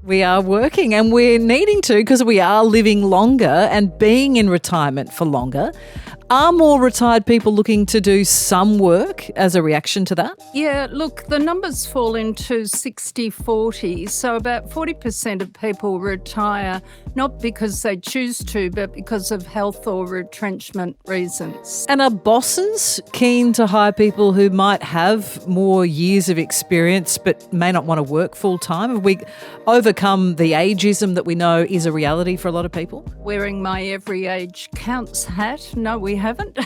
We are working and we're needing to because we are living longer and being in retirement for longer. Are more retired people looking to do some work as a reaction to that? Yeah, look, the numbers fall into 60-40. So about 40% of people retire not because they choose to, but because of health or retrenchment reasons. And are bosses keen to hire people who might have more years of experience but may not want to work full time? Have we overcome the ageism that we know is a reality for a lot of people? Wearing my every age counts hat. No, we haven't.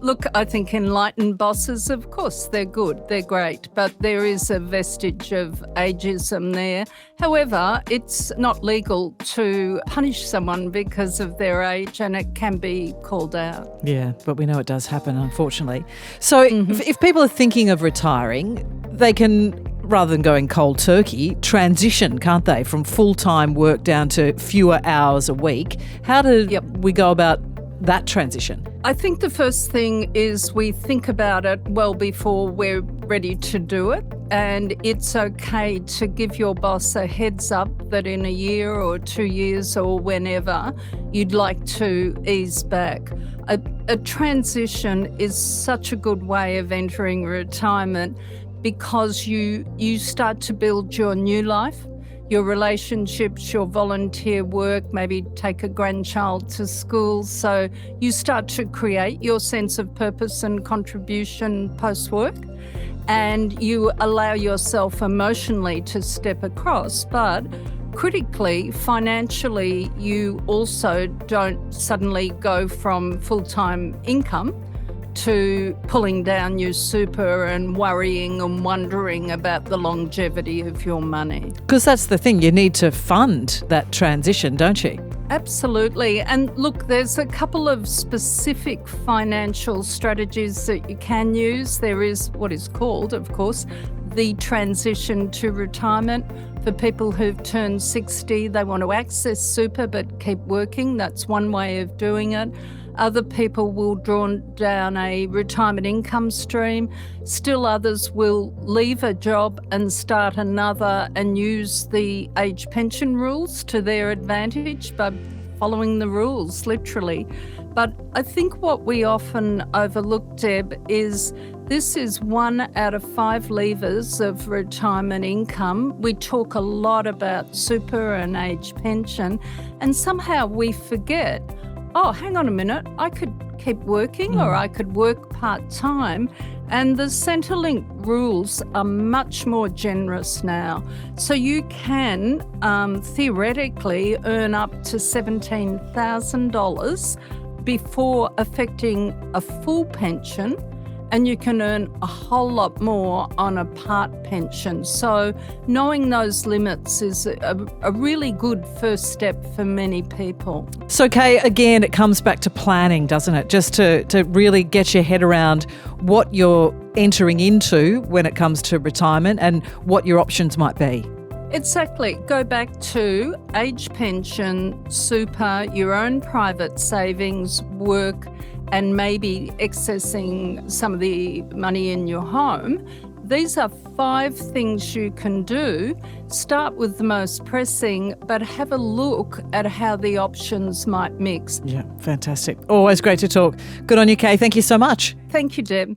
Look, I think enlightened bosses, of course, they're good, they're great, but there is a vestige of ageism there. However, it's not legal to punish someone because of their age, and it can be called out. Yeah, but we know it does happen, unfortunately. So if people are thinking of retiring, they can, rather than going cold turkey, transition, can't they, from full-time work down to fewer hours a week. How do we go about that transition? I think the first thing is we think about it well before we're ready to do it, and it's okay to give your boss a heads up that in a year or 2 years or whenever you'd like to ease back. A transition is such a good way of entering retirement because you start to build your new life, your relationships, your volunteer work, maybe take a grandchild to school. So you start to create your sense of purpose and contribution post-work, and you allow yourself emotionally to step across. But critically, financially, you also don't suddenly go from full-time income to pulling down your super and worrying and wondering about the longevity of your money. Because that's the thing, you need to fund that transition, don't you? Absolutely. And look, there's a couple of specific financial strategies that you can use. There is what is called, of course, the transition to retirement. For people who've turned 60, they want to access super but keep working. That's one way of doing it. Other people will draw down a retirement income stream. Still others will leave a job and start another and use the age pension rules to their advantage by following the rules, literally. But I think what we often overlook, Deb, is this is 1 out of 5 levers of retirement income. We talk a lot about super and age pension, and somehow we forget, oh, hang on a minute, I could keep working or I could work part-time. And the Centrelink rules are much more generous now. So you can theoretically earn up to $17,000 before affecting a full pension, and you can earn a whole lot more on a part pension. So knowing those limits is a really good first step for many people. So, Kaye, again, it comes back to planning, doesn't it? Just to really get your head around what you're entering into when it comes to retirement and what your options might be. Exactly. Go back to age pension, super, your own private savings, work, and maybe accessing some of the money in your home. These are 5 things you can do. Start with the most pressing, but have a look at how the options might mix. Yeah, fantastic. Always great to talk. Good on you, Kaye. Thank you so much. Thank you, Deb.